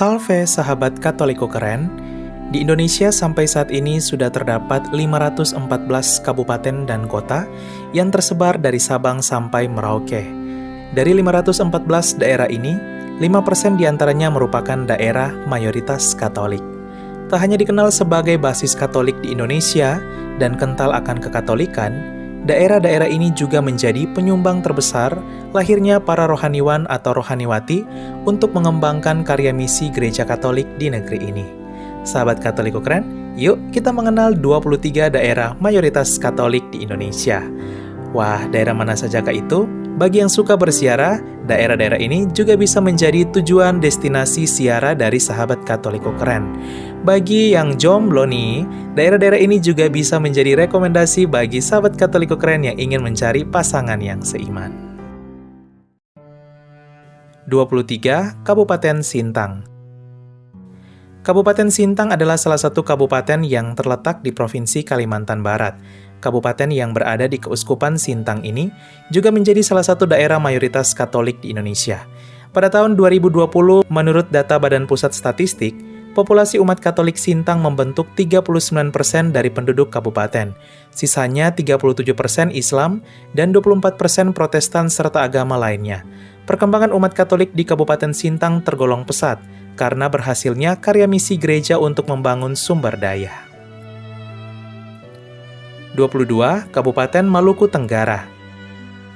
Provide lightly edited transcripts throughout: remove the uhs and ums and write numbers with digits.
Salve sahabat Katoliko keren, di Indonesia sampai saat ini sudah terdapat 514 kabupaten dan kota yang tersebar dari Sabang sampai Merauke. Dari 514 daerah ini, 5% diantaranya merupakan daerah mayoritas Katolik. Tak hanya dikenal sebagai basis Katolik di Indonesia dan kental akan kekatolikan, daerah-daerah ini juga menjadi penyumbang terbesar lahirnya para rohaniwan atau rohaniwati untuk mengembangkan karya misi Gereja Katolik di negeri ini. Sahabat Katoliko keren, yuk kita mengenal 23 daerah mayoritas Katolik di Indonesia. Wah, daerah mana sajakah itu? Bagi yang suka bersiara, daerah-daerah ini juga bisa menjadi tujuan destinasi siara dari sahabat Katoliko keren. Bagi yang jomblo nih, daerah-daerah ini juga bisa menjadi rekomendasi bagi sahabat Katoliko keren yang ingin mencari pasangan yang seiman. 23. Kabupaten Sintang. Kabupaten Sintang adalah salah satu kabupaten yang terletak di Provinsi Kalimantan Barat. Kabupaten yang berada di Keuskupan Sintang ini juga menjadi salah satu daerah mayoritas Katolik di Indonesia. Pada tahun 2020, menurut data Badan Pusat Statistik, populasi umat Katolik Sintang membentuk 39% dari penduduk kabupaten. Sisanya 37% Islam dan 24% Protestan serta agama lainnya. Perkembangan umat Katolik di Kabupaten Sintang tergolong pesat karena berhasilnya karya misi gereja untuk membangun sumber daya. 22. Kabupaten Maluku Tenggara.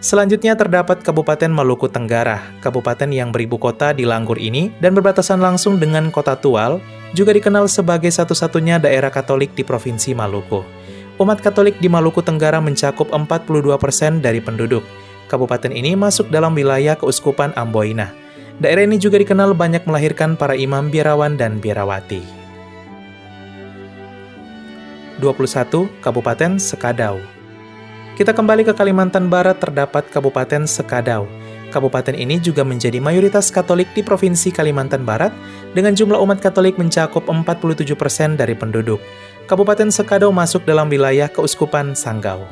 Selanjutnya terdapat Kabupaten Maluku Tenggara. Kabupaten yang beribu kota di Langgur ini dan berbatasan langsung dengan Kota Tual, juga dikenal sebagai satu-satunya daerah Katolik di Provinsi Maluku. Umat Katolik di Maluku Tenggara mencakup 42% dari penduduk. Kabupaten ini masuk dalam wilayah Keuskupan Amboina. Daerah ini juga dikenal banyak melahirkan para imam biarawan dan biarawati. 21. Kabupaten Sekadau. Kita kembali ke Kalimantan Barat, terdapat Kabupaten Sekadau. Kabupaten ini juga menjadi mayoritas Katolik di Provinsi Kalimantan Barat dengan jumlah umat Katolik mencakup 47% dari penduduk. Kabupaten Sekadau masuk dalam wilayah Keuskupan Sanggau.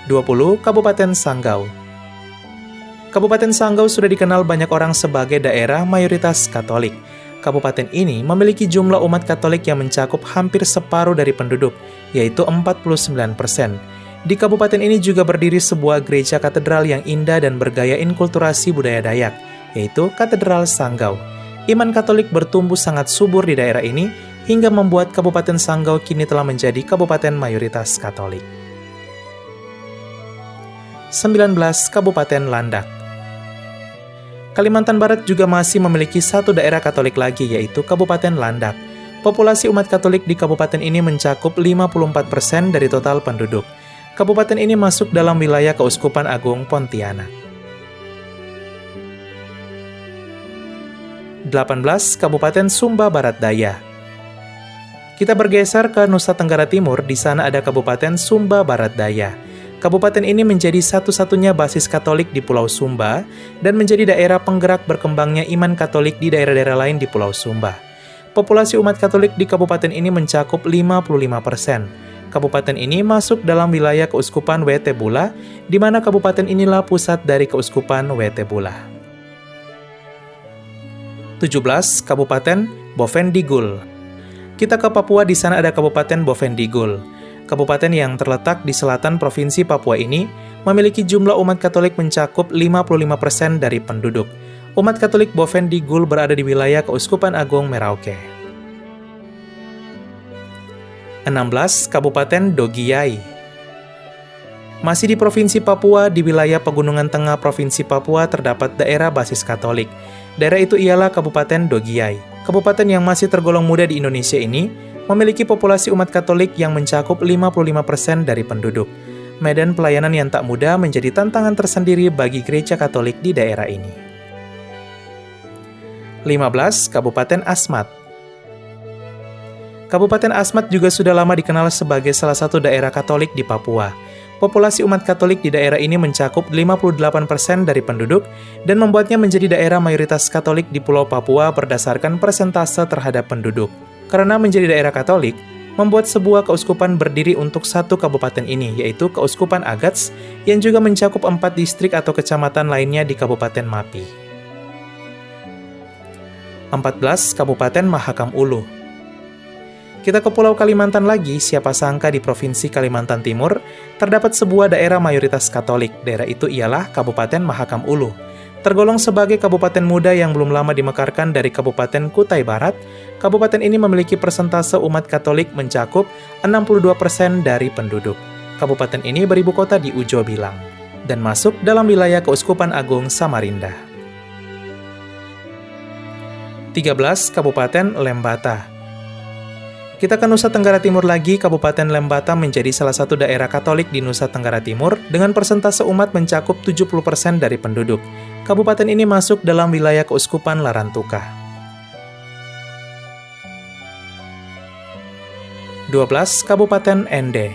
20. Kabupaten Sanggau. Kabupaten Sanggau sudah dikenal banyak orang sebagai daerah mayoritas Katolik. Kabupaten ini memiliki jumlah umat Katolik yang mencakup hampir separuh dari penduduk, yaitu 49%. Di kabupaten ini juga berdiri sebuah gereja katedral yang indah dan bergaya inkulturasi budaya Dayak, yaitu Katedral Sanggau. Iman Katolik bertumbuh sangat subur di daerah ini, hingga membuat Kabupaten Sanggau kini telah menjadi kabupaten mayoritas Katolik. 19. Kabupaten Landak. Kalimantan Barat juga masih memiliki satu daerah Katolik lagi, yaitu Kabupaten Landak. Populasi umat Katolik di kabupaten ini mencakup 54% dari total penduduk. Kabupaten ini masuk dalam wilayah Keuskupan Agung Pontianak. 18. Kabupaten Sumba Barat Daya. Kita bergeser ke Nusa Tenggara Timur, di sana ada Kabupaten Sumba Barat Daya. Kabupaten ini menjadi satu-satunya basis Katolik di Pulau Sumba dan menjadi daerah penggerak berkembangnya iman Katolik di daerah-daerah lain di Pulau Sumba. Populasi umat Katolik di kabupaten ini mencakup 55%. Kabupaten ini masuk dalam wilayah Keuskupan Wetebula, di mana kabupaten inilah pusat dari Keuskupan Wetebula. 17. Kabupaten Bovendigul. Kita ke Papua, di sana ada Kabupaten Bovendigul. Kabupaten yang terletak di selatan Provinsi Papua ini memiliki jumlah umat Katolik mencakup 55% dari penduduk. Umat Katolik Bovendigul berada di wilayah Keuskupan Agung Merauke. 16. Kabupaten Dogiyai. Masih di Provinsi Papua, di wilayah Pegunungan Tengah Provinsi Papua terdapat daerah basis Katolik. Daerah itu ialah Kabupaten Dogiyai. Kabupaten yang masih tergolong muda di Indonesia ini memiliki populasi umat Katolik yang mencakup 55% dari penduduk. Medan pelayanan yang tak mudah menjadi tantangan tersendiri bagi gereja Katolik di daerah ini. 15. Kabupaten Asmat. Kabupaten Asmat juga sudah lama dikenal sebagai salah satu daerah Katolik di Papua. Populasi umat Katolik di daerah ini mencakup 58% dari penduduk dan membuatnya menjadi daerah mayoritas Katolik di Pulau Papua berdasarkan persentase terhadap penduduk. Karena menjadi daerah Katolik, membuat sebuah keuskupan berdiri untuk satu kabupaten ini, yaitu Keuskupan Agats, yang juga mencakup 4 distrik atau kecamatan lainnya di Kabupaten Mapi. 14. Kabupaten Mahakam Ulu. Kita ke Pulau Kalimantan lagi, siapa sangka di Provinsi Kalimantan Timur terdapat sebuah daerah mayoritas Katolik. Daerah itu ialah Kabupaten Mahakam Ulu. Tergolong sebagai kabupaten muda yang belum lama dimekarkan dari Kabupaten Kutai Barat, kabupaten ini memiliki persentase umat Katolik mencakup 62% dari penduduk. Kabupaten ini beribu kota di Ujo Bilang dan masuk dalam wilayah Keuskupan Agung Samarinda. 13. Kabupaten Lembata. Kita ke Nusa Tenggara Timur lagi, Kabupaten Lembata menjadi salah satu daerah Katolik di Nusa Tenggara Timur dengan persentase umat mencakup 70% dari penduduk. Kabupaten ini masuk dalam wilayah Keuskupan Larantuka. 12. Kabupaten Ende.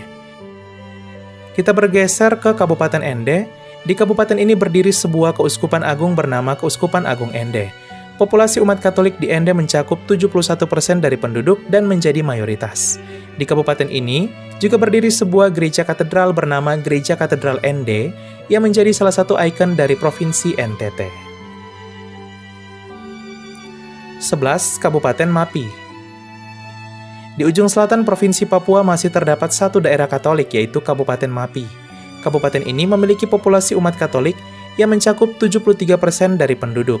Kita bergeser ke Kabupaten Ende. Di kabupaten ini berdiri sebuah keuskupan agung bernama Keuskupan Agung Ende. Populasi umat Katolik di Ende mencakup 71% dari penduduk dan menjadi mayoritas. Di kabupaten ini juga berdiri sebuah gereja katedral bernama Gereja Katedral Ende yang menjadi salah satu ikon dari Provinsi NTT. 11. Kabupaten Mapi. Di ujung selatan Provinsi Papua masih terdapat satu daerah Katolik, yaitu Kabupaten Mapi. Kabupaten ini memiliki populasi umat Katolik yang mencakup 73% dari penduduk.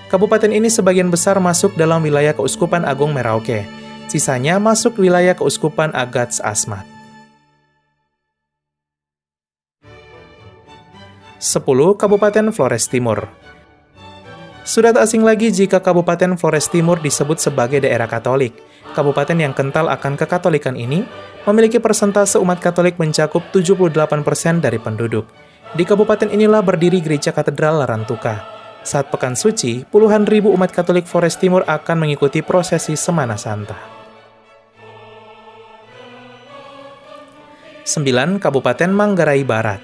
Kabupaten ini sebagian besar masuk dalam wilayah Keuskupan Agung Merauke. Sisanya masuk wilayah Keuskupan Agats Asmat. 10. Kabupaten Flores Timur. Sudah tak asing lagi jika Kabupaten Flores Timur disebut sebagai daerah Katolik. Kabupaten yang kental akan kekatolikan ini memiliki persentase umat Katolik mencakup 78% dari penduduk. Di kabupaten inilah berdiri Gereja Katedral Larantuka. Saat Pekan Suci, puluhan ribu umat Katolik Flores Timur akan mengikuti prosesi Semana Santa. 9. Kabupaten Manggarai Barat.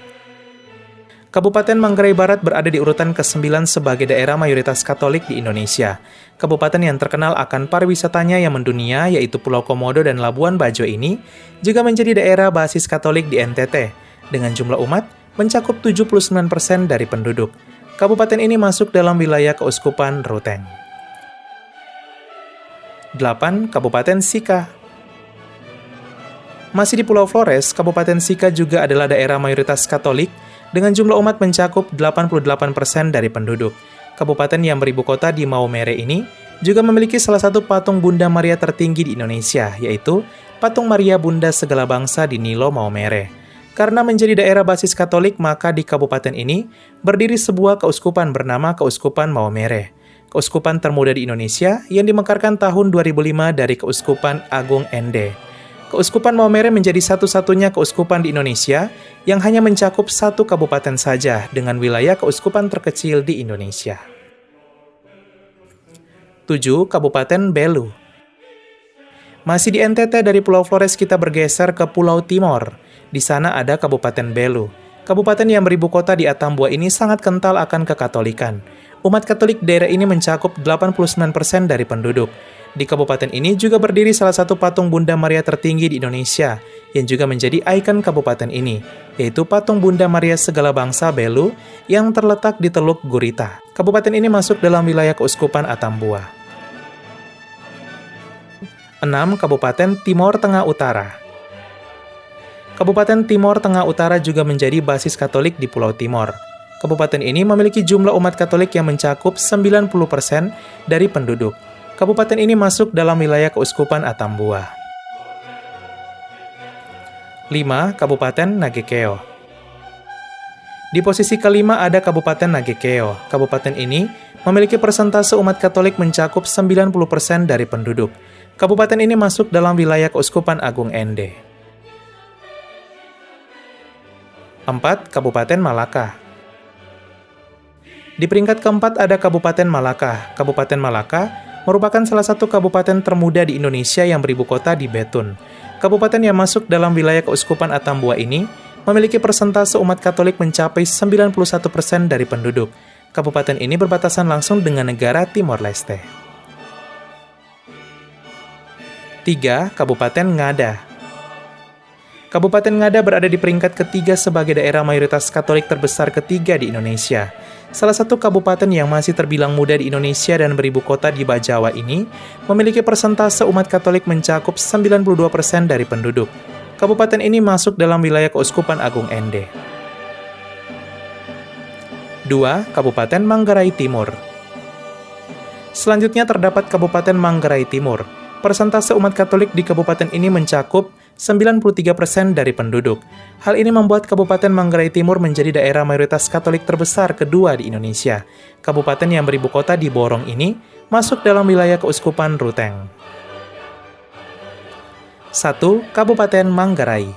Kabupaten Manggarai Barat berada di urutan ke-9 sebagai daerah mayoritas Katolik di Indonesia. Kabupaten yang terkenal akan pariwisatanya yang mendunia, yaitu Pulau Komodo dan Labuan Bajo ini, juga menjadi daerah basis Katolik di NTT, dengan jumlah umat mencakup 79% dari penduduk. Kabupaten ini masuk dalam wilayah Keuskupan Ruteng. 8. Kabupaten Sika. Masih di Pulau Flores, Kabupaten Sika juga adalah daerah mayoritas Katolik dengan jumlah umat mencakup 88% dari penduduk. Kabupaten yang beribu kota di Maumere ini juga memiliki salah satu patung Bunda Maria tertinggi di Indonesia, yaitu Patung Maria Bunda Segala Bangsa di Nilo Maumere. Karena menjadi daerah basis Katolik, maka di kabupaten ini berdiri sebuah keuskupan bernama Keuskupan Maumere. Keuskupan termuda di Indonesia yang dimekarkan tahun 2005 dari Keuskupan Agung Ende. Keuskupan Maumere menjadi satu-satunya keuskupan di Indonesia yang hanya mencakup satu kabupaten saja dengan wilayah keuskupan terkecil di Indonesia. 7. Kabupaten Belu. Masih di NTT, dari Pulau Flores kita bergeser ke Pulau Timor. Di sana ada Kabupaten Belu. Kabupaten yang beribu kota di Atambua ini sangat kental akan kekatolikan. Umat Katolik daerah ini mencakup 89% dari penduduk. Di kabupaten ini juga berdiri salah satu patung Bunda Maria tertinggi di Indonesia, yang juga menjadi ikon kabupaten ini, yaitu patung Bunda Maria Segala Bangsa Belu yang terletak di Teluk Gurita. Kabupaten ini masuk dalam wilayah Keuskupan Atambua. 6. Kabupaten Timor Tengah Utara. Kabupaten Timor Tengah Utara juga menjadi basis Katolik di Pulau Timor. Kabupaten ini memiliki jumlah umat Katolik yang mencakup 90% dari penduduk. Kabupaten ini masuk dalam wilayah Keuskupan Atambua. 5. Kabupaten Nagekeo. Di posisi kelima ada Kabupaten Nagekeo. Kabupaten ini memiliki persentase umat Katolik mencakup 90% dari penduduk. Kabupaten ini masuk dalam wilayah Keuskupan Agung Ende. 4. Kabupaten Malaka. Di peringkat keempat ada Kabupaten Malaka. Kabupaten Malaka merupakan salah satu kabupaten termuda di Indonesia yang beribu kota di Betun. Kabupaten yang masuk dalam wilayah Keuskupan Atambua ini memiliki persentase umat Katolik mencapai 91% dari penduduk. Kabupaten ini berbatasan langsung dengan negara Timor Leste. 3. Kabupaten Ngada. Kabupaten Ngada berada di peringkat ketiga sebagai daerah mayoritas Katolik terbesar ketiga di Indonesia. Salah satu kabupaten yang masih terbilang muda di Indonesia dan beribu kota di Bajawa ini memiliki persentase umat Katolik mencakup 92% dari penduduk. Kabupaten ini masuk dalam wilayah Keuskupan Agung Ende. 2. Kabupaten Manggarai Timur. Selanjutnya terdapat Kabupaten Manggarai Timur. Persentase umat Katolik di kabupaten ini mencakup 93% dari penduduk. Hal ini membuat Kabupaten Manggarai Timur menjadi daerah mayoritas Katolik terbesar kedua di Indonesia. Kabupaten yang beribu kota di Borong ini masuk dalam wilayah Keuskupan Ruteng. 1. Kabupaten Manggarai.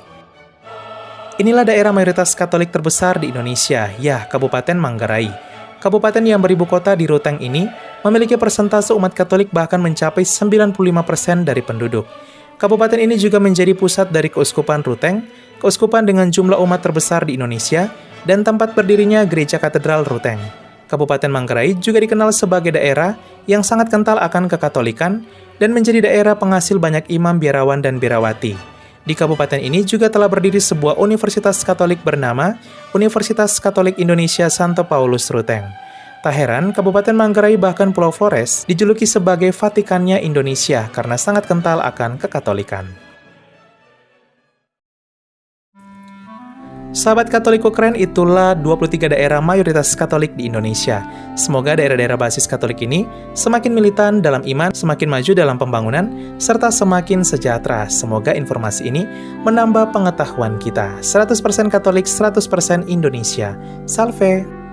Inilah daerah mayoritas Katolik terbesar di Indonesia, ya, Kabupaten Manggarai. Kabupaten yang beribu kota di Ruteng ini memiliki persentase umat Katolik bahkan mencapai 95% dari penduduk. Kabupaten ini juga menjadi pusat dari Keuskupan Ruteng, keuskupan dengan jumlah umat terbesar di Indonesia, dan tempat berdirinya Gereja Katedral Ruteng. Kabupaten Manggarai juga dikenal sebagai daerah yang sangat kental akan kekatolikan dan menjadi daerah penghasil banyak imam, biarawan, dan biarawati. Di kabupaten ini juga telah berdiri sebuah universitas Katolik bernama Universitas Katolik Indonesia Santo Paulus Ruteng. Tak heran, Kabupaten Manggarai bahkan Pulau Flores dijuluki sebagai Vatikannya Indonesia karena sangat kental akan kekatolikan. Sahabat Katoliko Keren, itulah 23 daerah mayoritas Katolik di Indonesia. Semoga daerah-daerah basis Katolik ini semakin militan dalam iman, semakin maju dalam pembangunan, serta semakin sejahtera. Semoga informasi ini menambah pengetahuan kita. 100% Katolik, 100% Indonesia. Salve!